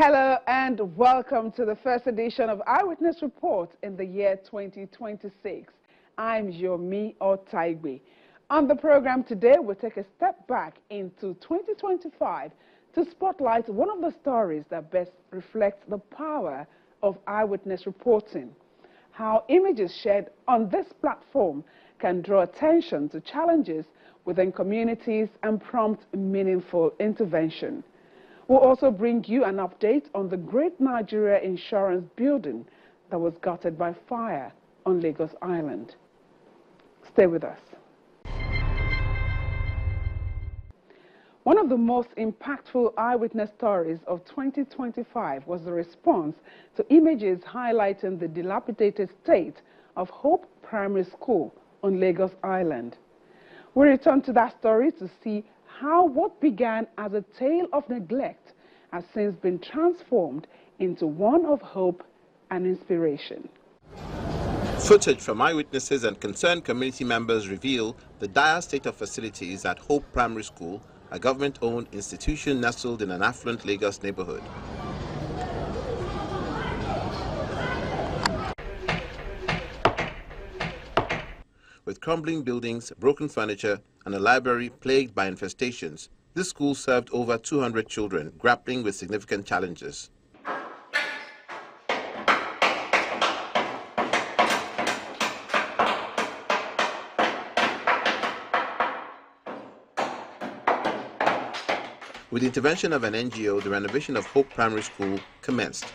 Hello and welcome to the first edition of Eyewitness Report in the year 2026. I'm Yomi Otaigbe. On the program today, we'll take a step back into 2025 to spotlight one of the stories that best reflects the power of eyewitness reporting. How images shared on this platform can draw attention to challenges within communities and prompt meaningful intervention. We'll also bring you an update on the Great Nigeria Insurance building that was gutted by fire on Lagos Island. Stay with us. One of the most impactful eyewitness stories of 2025 was the response to images highlighting the dilapidated state of Hope Primary School on Lagos Island. We return to that story to see how what began as a tale of neglect has since been transformed into one of hope and inspiration. Footage from eyewitnesses and concerned community members reveal the dire state of facilities at Hope Primary School, a government-owned institution nestled in an affluent Lagos neighborhood. With crumbling buildings, broken furniture, and a library plagued by infestations, this school served over 200 children grappling with significant challenges. With the intervention of an NGO, the renovation of Hope Primary School commenced.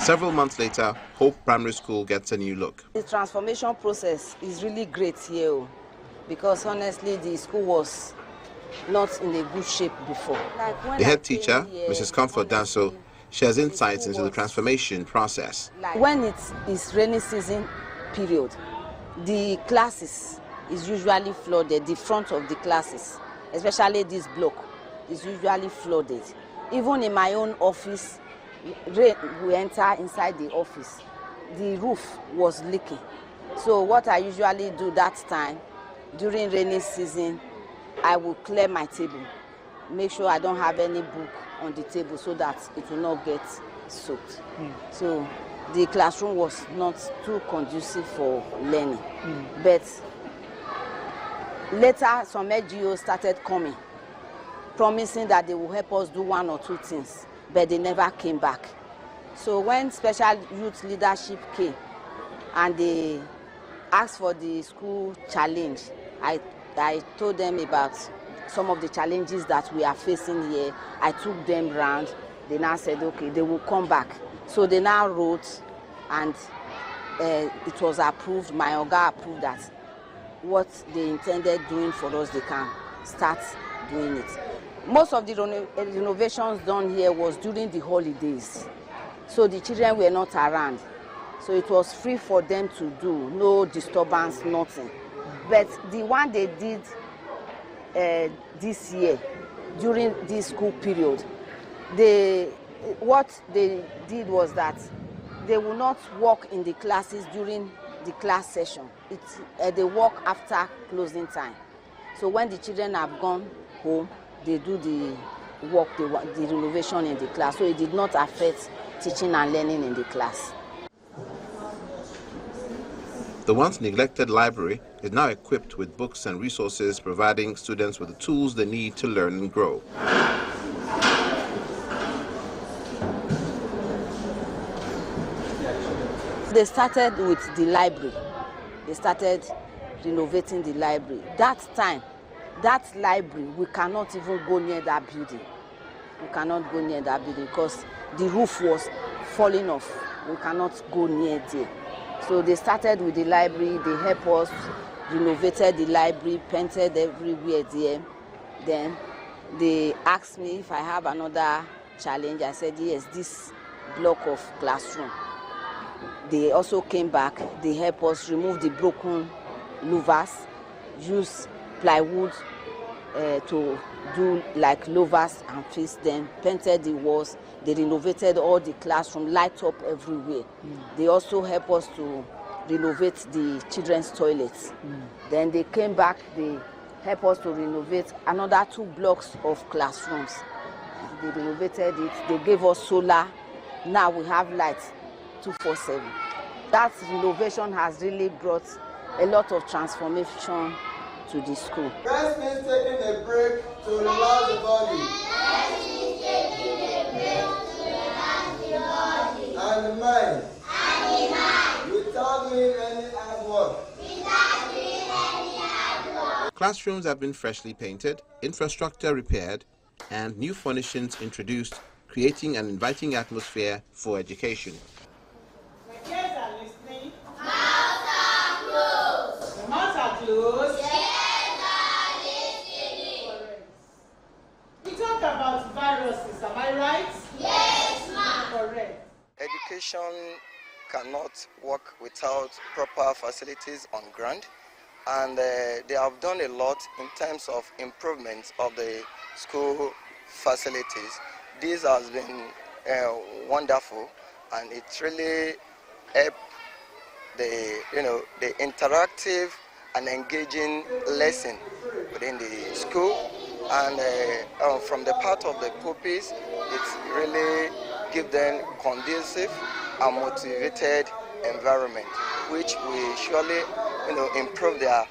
Several months later, Hope Primary School gets a new look. The transformation process is really great here because honestly the school was not in a good shape before. The head teacher, Mrs. Comfort Danso, shares insights into the transformation process. When it is rainy season period, the classes is usually flooded, the front of the classes, especially this block, is usually flooded. Even in my own office, rain will enter inside the office. The roof was leaking. So what I usually do that time, during rainy season, I will clear my table, make sure I don't have any book on the table so that it will not get soaked. So the classroom was not too conducive for learning. But later some NGOs started coming, promising that they will help us do one or two things, but they never came back. So when special youth leadership came and they asked for the school challenge, I told them about some of the challenges that we are facing here. I took them round. They now said, okay, they will come back. So they now wrote and it was approved. My Oga approved that what they intended doing for us, they can start doing it. Most of the renovations done here was during the holidays. So the children were not around. So it was free for them to do, no disturbance, nothing. But the one they did this year, during this school period, what they did was that they will not walk in the classes during the class session. They walk after closing time. So when the children have gone home, they do the work, the renovation in the class. So it did not affect teaching and learning in the class. The once neglected library is now equipped with books and resources, providing students with the tools they need to learn and grow. They started with the library. They started renovating the library. That time, that library, we cannot even go near that building. We cannot go near that building because the roof was falling off. We cannot go near there. So they started with the library, they helped us, renovated the library, painted everywhere there. Then they asked me if I have another challenge. I said, yes, this block of classroom. They also came back, they helped us remove the broken louvers, use plywood to do like louvers and feast them, painted the walls. They renovated all the classroom, light up everywhere. They also help us to renovate the children's toilets. Then they came back, they help us to renovate another 2 blocks of classrooms. They renovated it, they gave us solar. Now we have lights 24/7. That renovation has really brought a lot of transformation to the school. Rest means taking a break to relax the body. And the mind. Without doing any hard work. Classrooms have been freshly painted, infrastructure repaired, and new furnishings introduced, creating an inviting atmosphere for education. My kids are listening. Mouths are closed. The mouths are closed. Yes, are listening. Correct. We talk about viruses, am I right? Yes, ma'am. Correct. Education cannot work without proper facilities on ground, and they have done a lot in terms of improvements of the school facilities. This has been wonderful, and it really helped the interactive and engaging lesson within the school. And from the part of the pupils, it really gives them conducive and motivated environment, which will surely improve their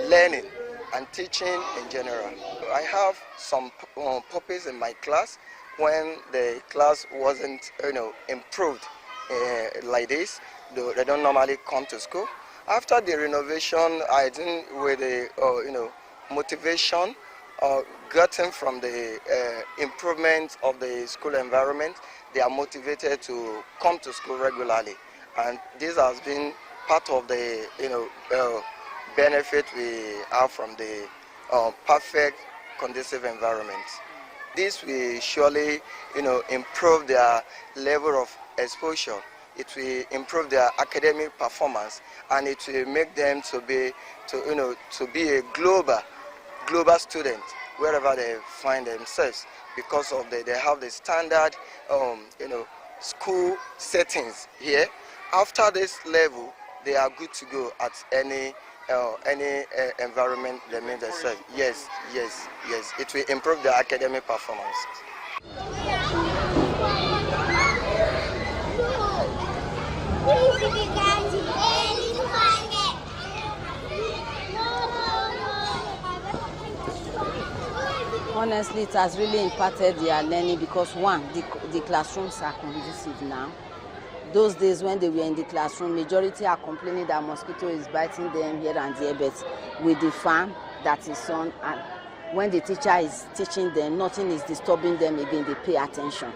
learning and teaching in general. I have some pupils in my class when the class wasn't improved like this. They don't normally come to school. After the renovation, I think with the motivation gotten from the improvement of the school environment, they are motivated to come to school regularly, and this has been part of the benefit we have from the perfect conducive environment. This will surely improve their level of exposure. It will improve their academic performance, and it will make them to be a global student wherever they find themselves, because of they have the standard school settings here. After this level, they are good to go at any environment they make themselves. Yes. It will improve their academic performance. Honestly, it has really impacted their learning because, one, the classrooms are conducive now. Those days when they were in the classroom, majority are complaining that mosquito is biting them here and there, but with the fan that is on, and when the teacher is teaching them, nothing is disturbing them again, they pay attention.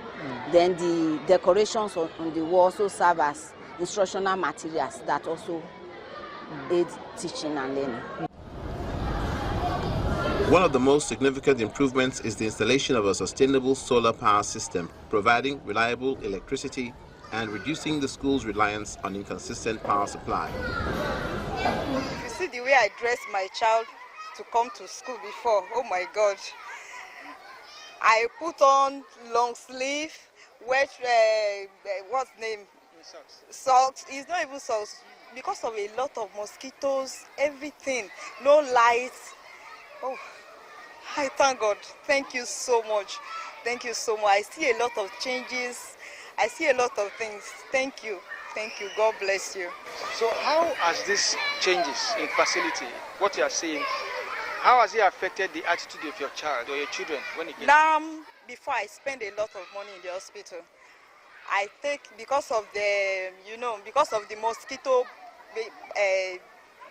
Then the decorations on the wall also serve as instructional materials that also aid teaching and learning. One of the most significant improvements is the installation of a sustainable solar power system, providing reliable electricity and reducing the school's reliance on inconsistent power supply. If you see the way I dressed my child to come to school before, oh my God. I put on long sleeve, what's name? Socks. It's not even socks. Because of a lot of mosquitoes, everything, no lights. Oh, I thank God. Thank you so much. Thank you so much. I see a lot of changes. I see a lot of things. Thank you. Thank you. God bless you. So how has this changes in facility, what you are seeing, how has it affected the attitude of your child or your children when it gets? Now, before I spend a lot of money in the hospital, I take, because of the mosquito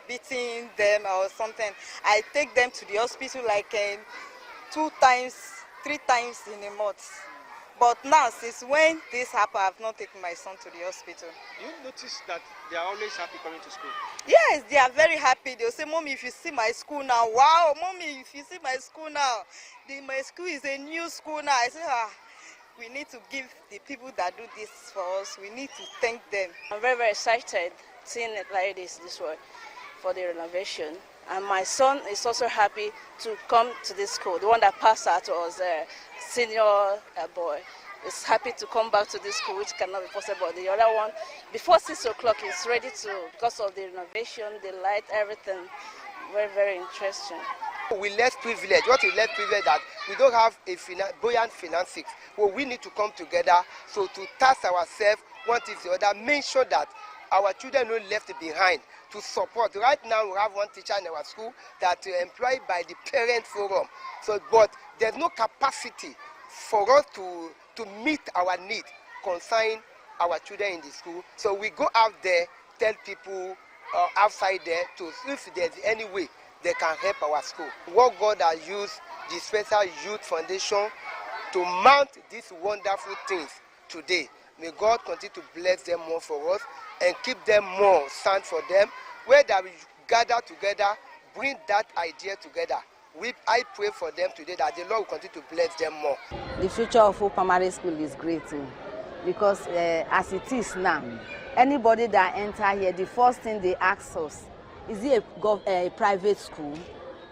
beating them or something, I take them to the hospital like 2 times, 3 times in a month. But now, since when this happened, I have not taken my son to the hospital. You notice that they are always happy coming to school? Yes, they are very happy. They'll say, Mommy, if you see my school now, wow, Mommy, if you see my school now, my school is a new school now. I say, we need to give the people that do this for us, we need to thank them. I'm very, very excited seeing it like this way for the renovation. And my son is also happy to come to this school. The one that passed out was a senior boy. Is happy to come back to this school, which cannot be possible. The other one, before 6 o'clock, is ready to, because of the renovation, the light, everything. Very, very interesting. We less privileged. What is less privileged that we don't have a buoyant finances. Well, we need to come together so to task ourselves, one is the other, make sure that our children are not left behind to support. Right now, we have one teacher in our school that is employed by the parent forum. So, but there's no capacity for us to meet our need concerning our children in the school. So we go out there, tell people outside there to see if there's any way they can help our school. What God has used the Special Youth Foundation to mount these wonderful things today. May God continue to bless them more for us and keep them more stand for them. Where that we gather together, bring that idea together. I pray for them today that the Lord will continue to bless them more. The future of Hope Primary School is great too, because as it is now, anybody that enter here, the first thing they ask us, is it a private school?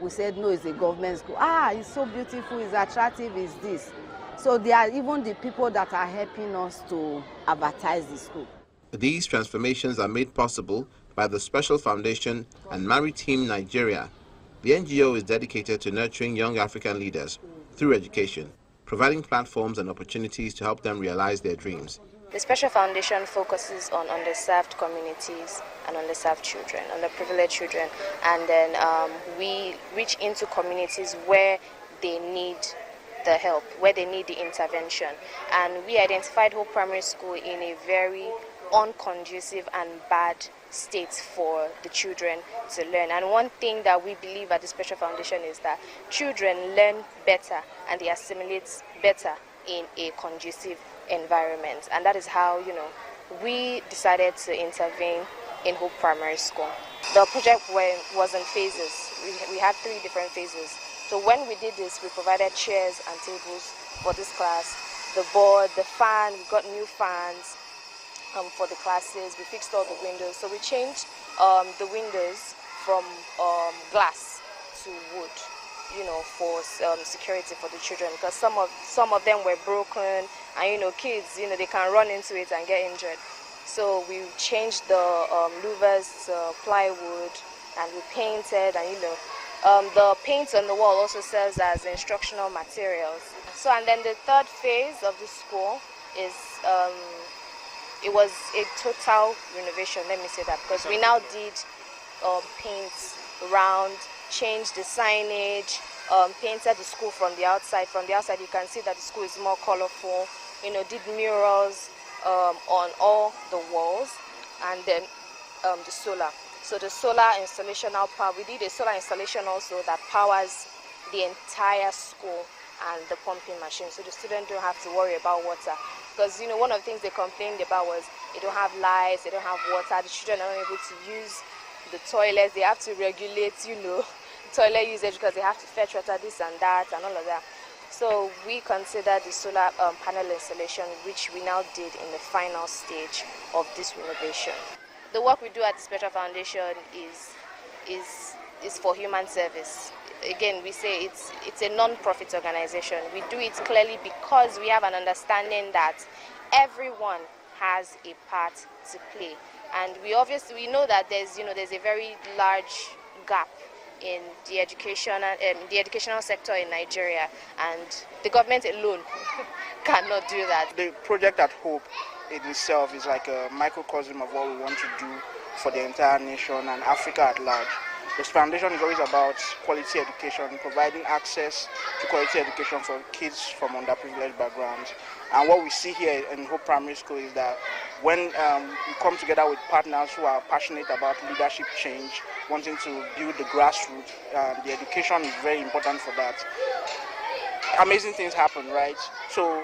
We said no, it's a government school. Ah, it's so beautiful, it's attractive, it's this. So they are even the people that are helping us to advertise the school. These transformations are made possible by the Special Foundation and Maritime Nigeria. The NGO is dedicated to nurturing young African leaders through education, providing platforms and opportunities to help them realize their dreams. The Special Foundation focuses on underserved communities and underserved children, underprivileged children, and then we reach into communities where they need the help, where they need the intervention. And we identified Hope Primary School in a very unconducive and bad state for the children to learn. And one thing that we believe at the Special Foundation is that children learn better and they assimilate better in a conducive environment. And that is how, we decided to intervene in Hope Primary School. The project was in phases. We had 3 different phases. So when we did this, we provided chairs and tables for this class, the board, the fan, we got new fans for the classes, we fixed all the windows. So we changed the windows from glass to wood, for security for the children, because some of them were broken, and kids, they can run into it and get injured. So we changed the louvers to plywood, and we painted, and the paint on the wall also serves as instructional materials. So, and then the 3rd phase of the school is it was a total renovation, let me say that, because we now did paint around, changed the signage, painted the school from the outside. From the outside, you can see that the school is more colorful. Did murals on all the walls, and then the solar. So the solar installation power, we did a solar installation also that powers the entire school and the pumping machine, so the students don't have to worry about water. Because one of the things they complained about was they don't have lights, they don't have water, the children are not able to use the toilets, they have to regulate, toilet usage because they have to fetch water, this and that, and all of that. So we consider the solar panel installation, which we now did in the final stage of this renovation. The work we do at the Special Foundation is for human service. Again, we say it's a non-profit organization. We do it clearly because we have an understanding that everyone has a part to play, and we know that there's a very large gap in the educational sector in Nigeria, and the government alone cannot do that. The project at Hope in itself is like a microcosm of what we want to do for the entire nation and Africa at large. This foundation is always about quality education, providing access to quality education for kids from underprivileged backgrounds. And what we see here in Hope Primary School is that when we come together with partners who are passionate about leadership change, wanting to build the grassroots, the education is very important for that. Amazing things happen, right? So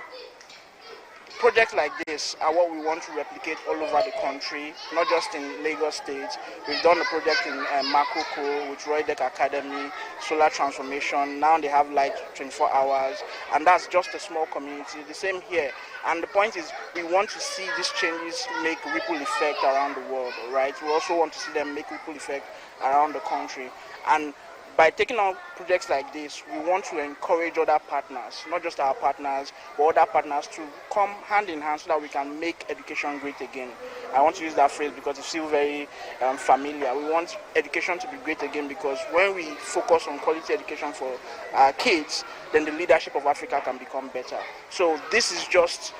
projects like this are what we want to replicate all over the country, not just in Lagos State. We've done a project in Makoko with Roy Deck Academy, solar transformation. Now they have light 24 hours, and that's just a small community. The same here. And the point is, we want to see these changes make ripple effect around the world, right? We also want to see them make ripple effect around the country. And by taking on projects like this, we want to encourage other partners, not just our partners, but other partners to come hand in hand so that we can make education great again. I want to use that phrase because it feels very familiar. We want education to be great again because when we focus on quality education for our kids, then the leadership of Africa can become better. So this is just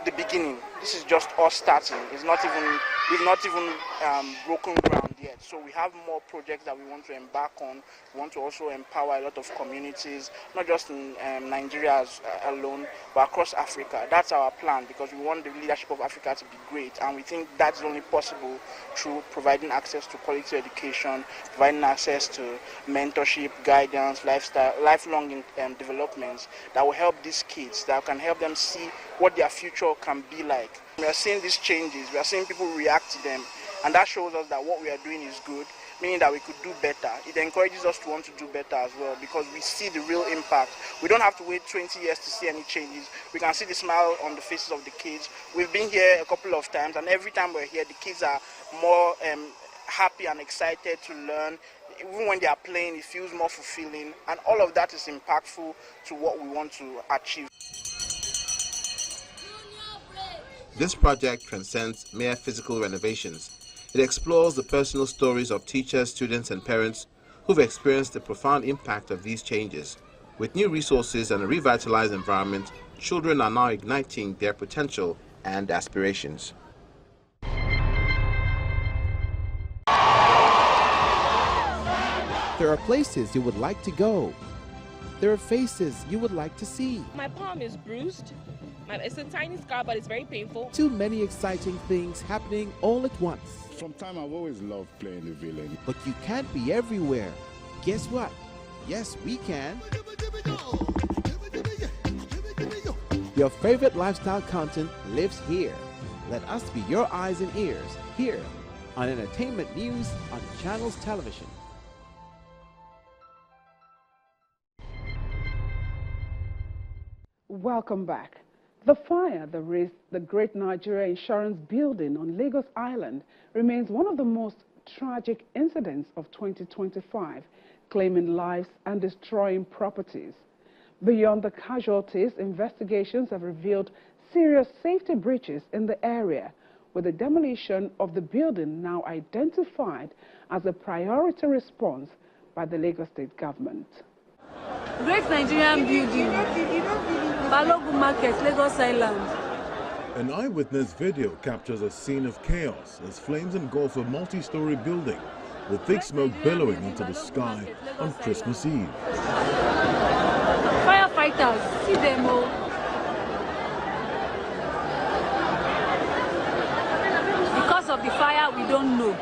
the beginning. This is just us starting. We've not even broken ground yet. So we have more projects that we want to embark on. We want to also empower a lot of communities, not just in Nigeria alone, but across Africa. That's our plan because we want the leadership of Africa to be great, and we think that's only possible through providing access to quality education, providing access to mentorship, guidance, lifelong developments that will help these kids, that can help them see what their future can be like. We are seeing these changes, we are seeing people react to them, and that shows us that what we are doing is good, meaning that we could do better. It encourages us to want to do better as well because we see the real impact. We don't have to wait 20 years to see any changes. We can see the smile on the faces of the kids. We've been here a couple of times, and every time we're here, the kids are more happy and excited to learn. Even when they are playing, it feels more fulfilling, and all of that is impactful to what we want to achieve. This project transcends mere physical renovations. It explores the personal stories of teachers, students, and parents who've experienced the profound impact of these changes. With new resources and a revitalized environment, children are now igniting their potential and aspirations. There are places you would like to go. There are faces you would like to see. My palm is bruised. It's a tiny scar, but it's very painful. Too many exciting things happening all at once. From time I've always loved playing the villain. But you can't be everywhere. Guess what? Yes, we can. Your favorite lifestyle content lives here. Let us be your eyes and ears here on Entertainment News on Channels Television. Welcome back. The fire that razed the Great Nigeria Insurance Building on Lagos Island remains one of the most tragic incidents of 2025, claiming lives and destroying properties. Beyond the casualties, investigations have revealed serious safety breaches in the area, with the demolition of the building now identified as a priority response by the Lagos State government. Great Nigerian Building, Balogun Market, Lagos Island. An eyewitness video captures a scene of chaos as flames engulf a multi-story building with thick smoke billowing into the sky on Christmas Eve. Firefighters, see them all. Because of the fire, we don't know.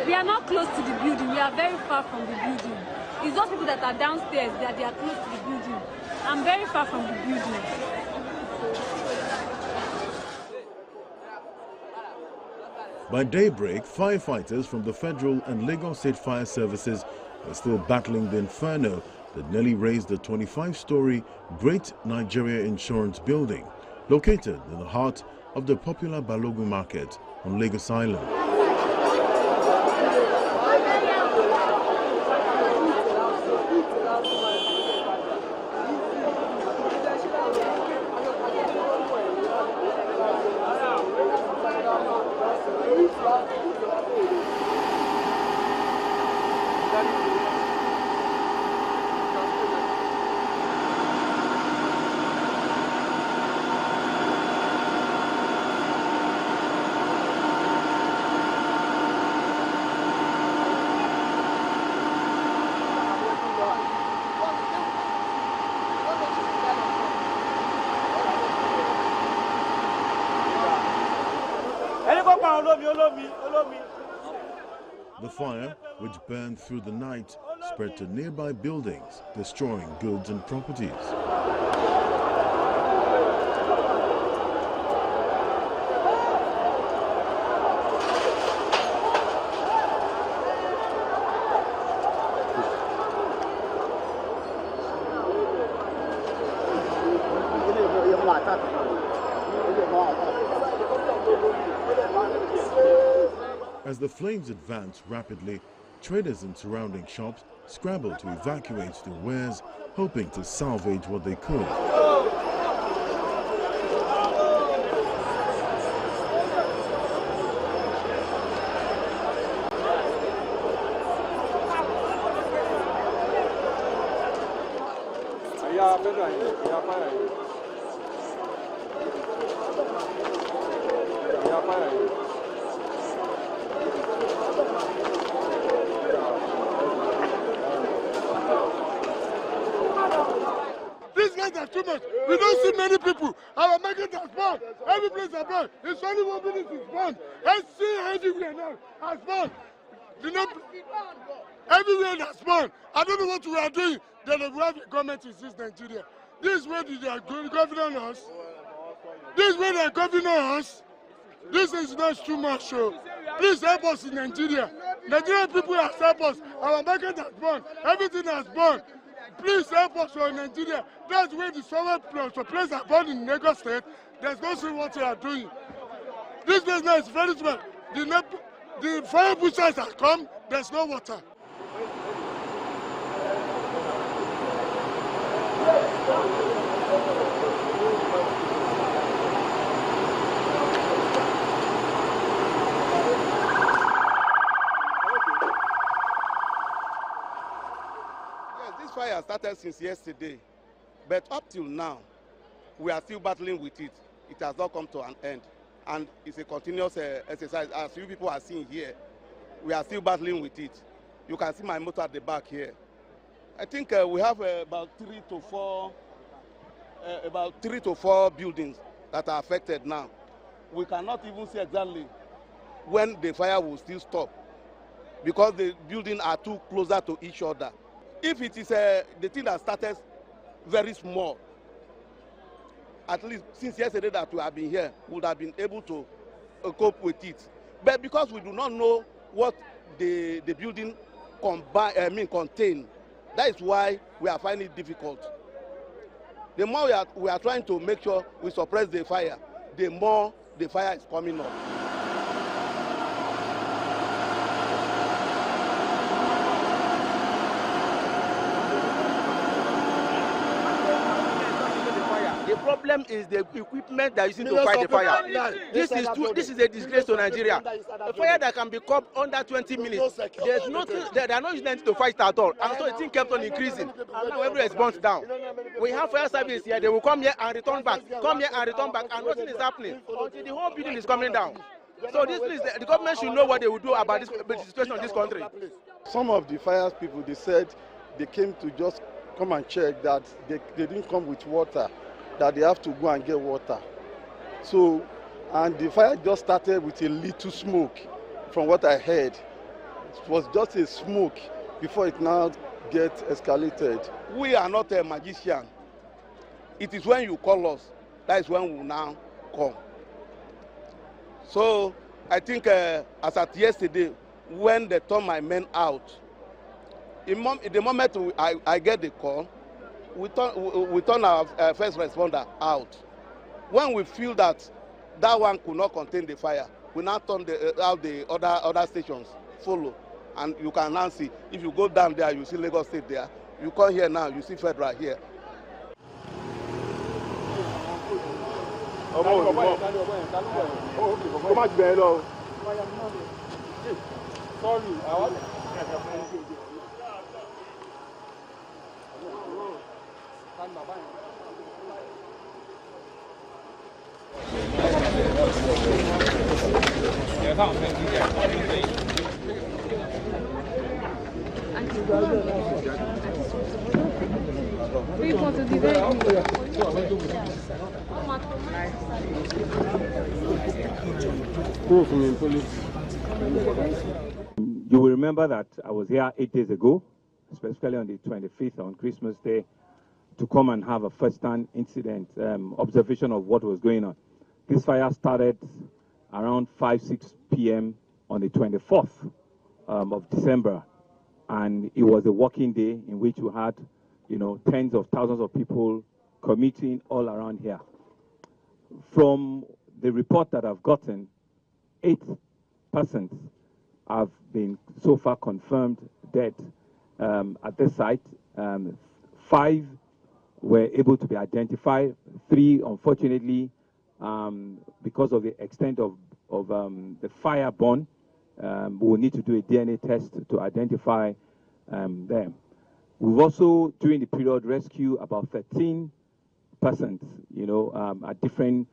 We are not close to the building, we are very far from the building. It's those people that are downstairs that they are close to the building. I'm very far from the building. By daybreak, firefighters from the Federal and Lagos State Fire Services were still battling the inferno that nearly razed the 25-story Great Nigeria Insurance Building, located in the heart of the popular Balogun Market on Lagos Island. The fire, which burned through the night, spread to nearby buildings, destroying goods and properties. As the flames advanced rapidly, traders in surrounding shops scrambled to evacuate the wares, hoping to salvage what they could. These guys are too much. We don't see many people. Our market has gone. Every place is gone. It's only 1 minute is gone. Let's see everywhere now. Has gone. Everywhere has gone. I don't know what we are doing. Then we have a government in Nigeria. This is where they are governing us. This is where they are governing us. This is not too much. So please help us in Nigeria. Nigerian people have helped us. Our market has gone. Everything has gone. Please help us in Nigeria. That's where the summer place are born in Lagos State. There's no see what they are doing. This business is very small. The fire pushers have come. There's no water. Fire started since yesterday, but up till now, we are still battling with it. It has not come to an end, and it's a continuous exercise. As you people are seeing here, we are still battling with it. You can see my motor at the back here. I think we have about 3 to 4 buildings that are affected now. We cannot even see exactly when the fire will still stop, because the buildings are too closer to each other. If it is the thing that started very small, at least since yesterday that we have been here, we would have been able to cope with it. But because we do not know what the building contain, that is why we are finding it difficult. The more we are trying to make sure we suppress the fire, the more the fire is coming up. The problem is the equipment that is used to fight the fire. This is a disgrace to Nigeria. A fire that can be caught under 20 minutes. There's nothing. There are no instruments to fight at all, and so the thing kept on increasing. And now everywhere is burnt down. We have fire service here. They will come here and return back. Come here and return back, and nothing is happening until the whole building is coming down. So this is the government should know what they will do about this situation in this country. Some of the fire people, they said they came to just come and check that they didn't come with water, that they have to go and get water. So, and the fire just started with a little smoke, from what I heard. It was just a smoke before it now gets escalated. We are not a magician. It is when you call us, that is when we now come. So, I think as at yesterday, when they turned my men out, in the moment I get the call, we turn our first responder out. When we feel that one could not contain the fire, we now turn out the other stations follow, and you can now see. If you go down there, you see Lagos State there. You come here now, you see Federal here. You will remember that I was here 8 days ago, specifically on the 25th on Christmas Day, to come and have a first-hand incident, observation of what was going on. This fire started around 5-6 p.m. on the 24th of December, and it was a working day in which we had, tens of thousands of people commuting all around here. From the report that I've gotten, 8 persons have been so far confirmed dead at this site. 5 were able to be identified. 3, unfortunately, because of the extent of the fire burn, we will need to do a DNA test to identify them. We've also, during the period, rescued about 13 persons, at different,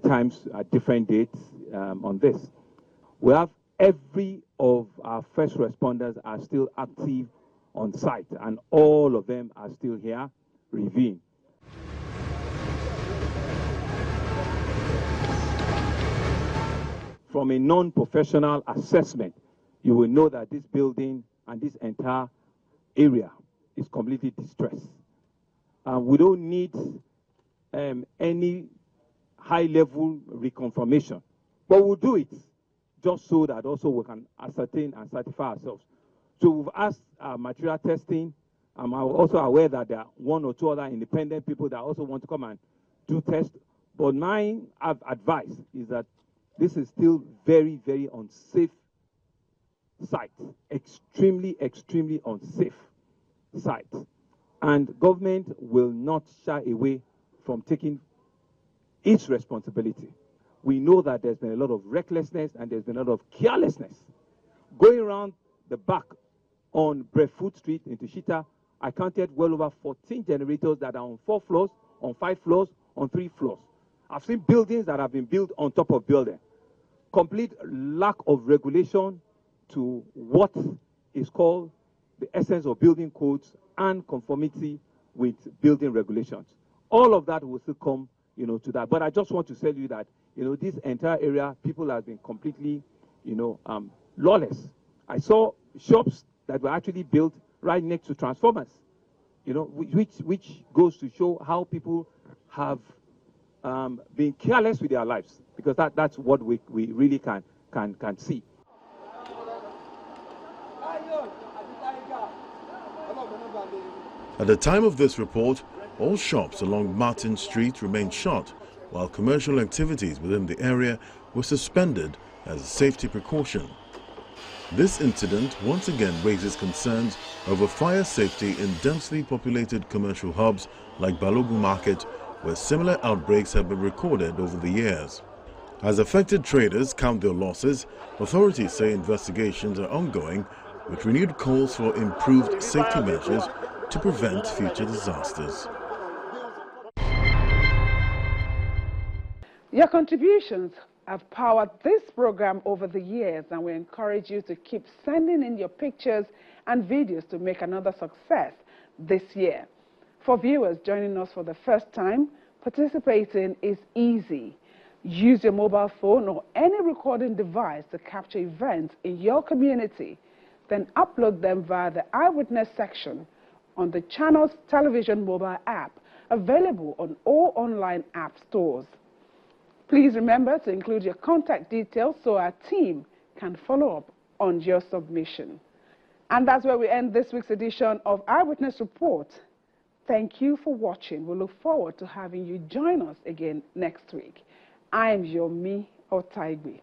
times, at different dates on this. We have every of our first responders are still active on site, and all of them are still here reviewing. From a non-professional assessment, you will know that this building and this entire area is completely distressed. We don't need any high-level reconfirmation, but we'll do it just so that also we can ascertain and certify ourselves. So we've asked material testing. I'm also aware that there are 1 or 2 other independent people that also want to come and do tests. But my advice is that this is still very, very unsafe site, extremely, extremely unsafe site. And government will not shy away from taking its responsibility. We know that there's been a lot of recklessness and there's been a lot of carelessness. Going around the back on Breadfruit Street into Shita, I counted well over 14 generators that are on 4 floors, on 5 floors, on 3 floors. I've seen buildings that have been built on top of buildings. Complete lack of regulation to what is called the essence of building codes and conformity with building regulations. All of that will still come, to that. But I just want to tell you that, this entire area, people have been completely, lawless. I saw shops that were actually built right next to transformers, which goes to show how people have been careless with their lives, because that's what we really can see. At the time of this report, all shops along Martin Street remained shut, while commercial activities within the area were suspended as a safety precaution. This incident once again raises concerns over fire safety in densely populated commercial hubs like Balogun Market, where similar outbreaks have been recorded over the years. As affected traders count their losses, authorities say investigations are ongoing, with renewed calls for improved safety measures to prevent future disasters. Your contributions have powered this program over the years, and we encourage you to keep sending in your pictures and videos to make another success this year. For viewers joining us for the first time, participating is easy. Use your mobile phone or any recording device to capture events in your community. Then upload them via the Eyewitness section on the channel's television mobile app, available on all online app stores. Please remember to include your contact details so our team can follow up on your submission. And that's where we end this week's edition of Eyewitness Report. Thank you for watching. We look forward to having you join us again next week. I'm Yomi Otaigbe.